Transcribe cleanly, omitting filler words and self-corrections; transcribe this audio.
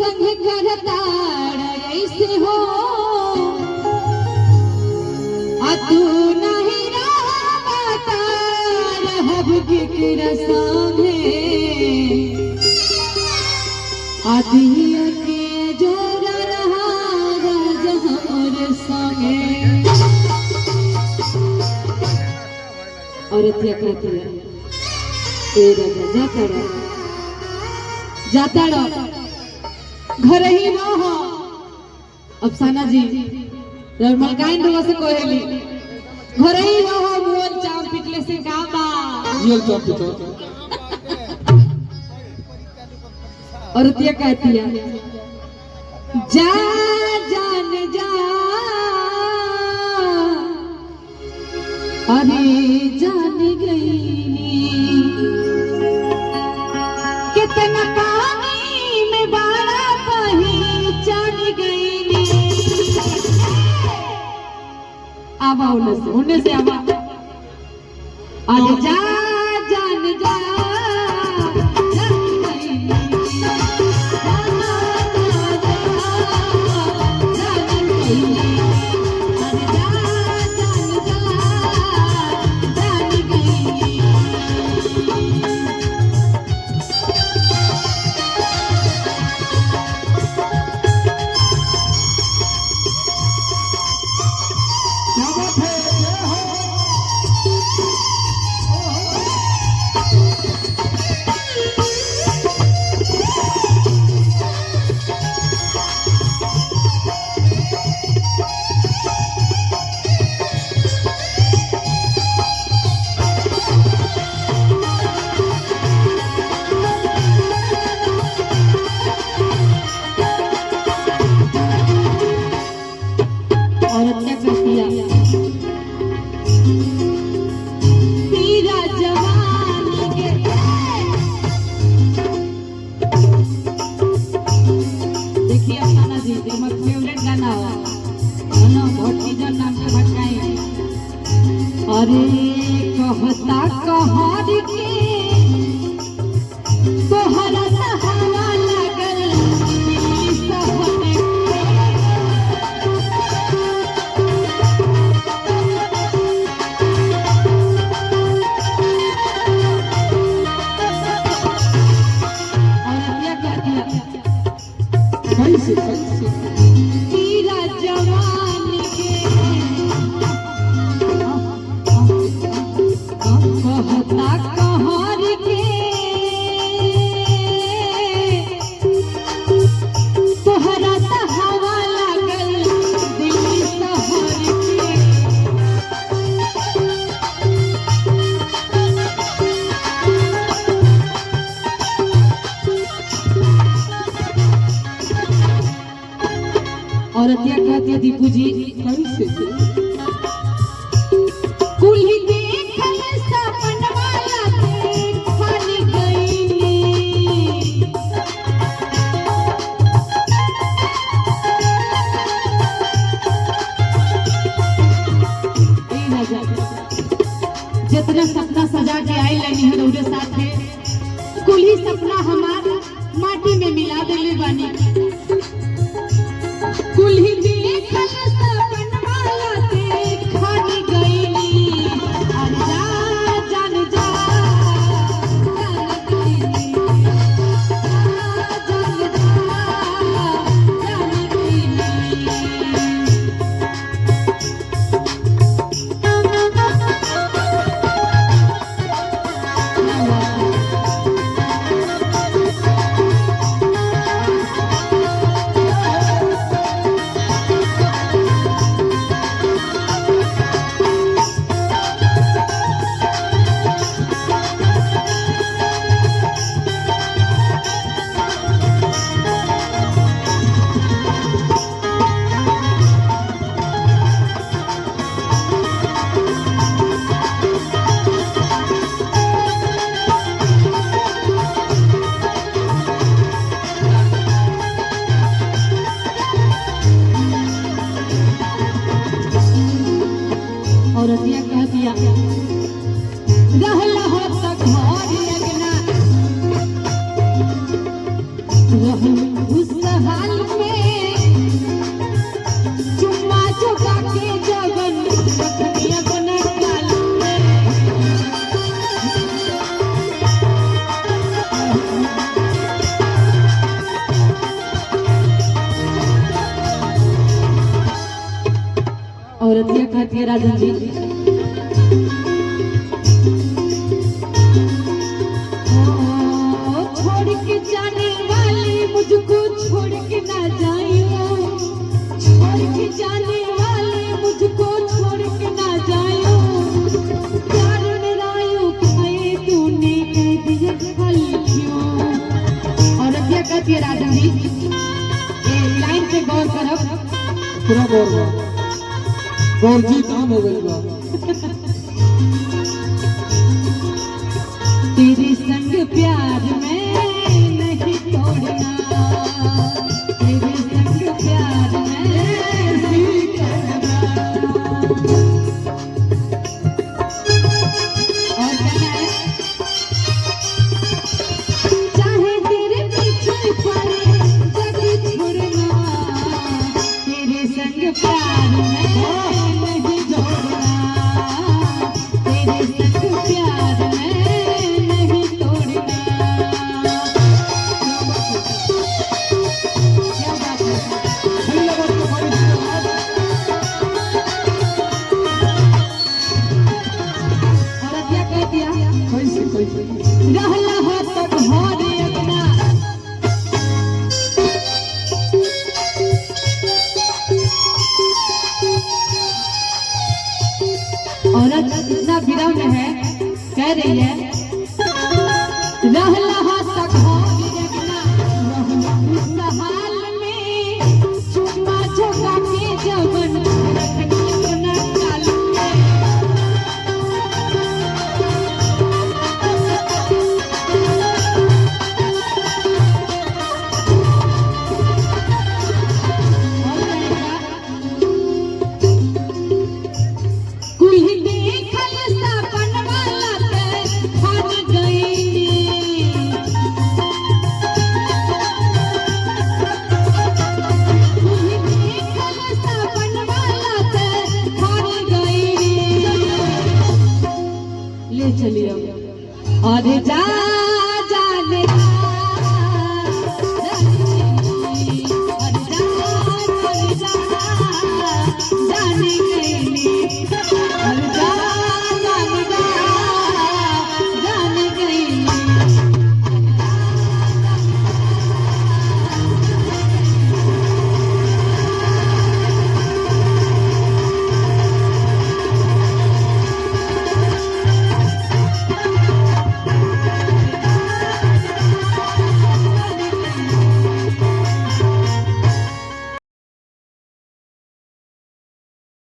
संग करताड़ ऐसे हो तू नहीं रहता रहब केकरा संगे आदिया के जोरा रहा जहर संगे। और क्या कहती है ए राजा जाता रहो घर ही रहो। अफसाना जी मलकाइन रहो से कोहेली घर ही रहो मोल चाम पिटले से कामा ये चाम पिटो। और क्या कहती है जा जान जा अरे जान गई कितना पानी में बाड़ा पहचान गई। आवा उन्हें से आवा अरे जा जान जा अरे कहता कहर के तोहरा सहारा लगल और क्या कह दिया कैसे तेरा जवान के कहता कहर के तोहरा सहारा लगल दिल शहर के। और क्या कहती है दीपू जी कैसे कुल्ही देखल सपनवा लागे खाली गईनी। जितना सपना सजा के आई लनी है उनके साथे कुल्ही सपना हमार माटी में मिला देले बानी। कुल्ही देखल सपनवा लागे खाली गईनी। जा जान जा जान गईनी जान जा जान गईनी। औरतिया कह दिया रहला हो तक घर लगना रहू है राजन जी। छोड़ के जाने वाले मुझको छोड़ के ना जाइयो, छोड़ के जाने वाले मुझको छोड़ के ना जाइयो, प्यार मेरा यूं खाए तूने कह दिया खाली क्यों। और क्या कहती है राजन जी, ये लाइन पे गौर करब, पूरा गौर जी काम हो गई बा। तेरे संग प्यार में नहीं तोड़ना, तेरे संग प्यार में नहीं तोड़ना। और कहना है चाहे तेरे पीछे पड़े जग छोड़ना, तेरे संग प्यार में नहीं तोड़ना, तेरे संग प्यार में नहीं तोड़ना। क्या बात है, पहला बात तो हमारी इसके बाद औरत क्या कह दिया, कैसे रहला हो तो घरे अपना, औरत इतना विरह में है, कह रही है रहला हो तो घरे अपना, रहला इस हाल में चुम्मा झोंका के जवन रखनी अपना काल में। कुल्ही देखल सपन वाला ते खन गईनी, कुल्ही देखल सपन वाला ते खन गईनी। ले चलिए अब। अरे जा जाने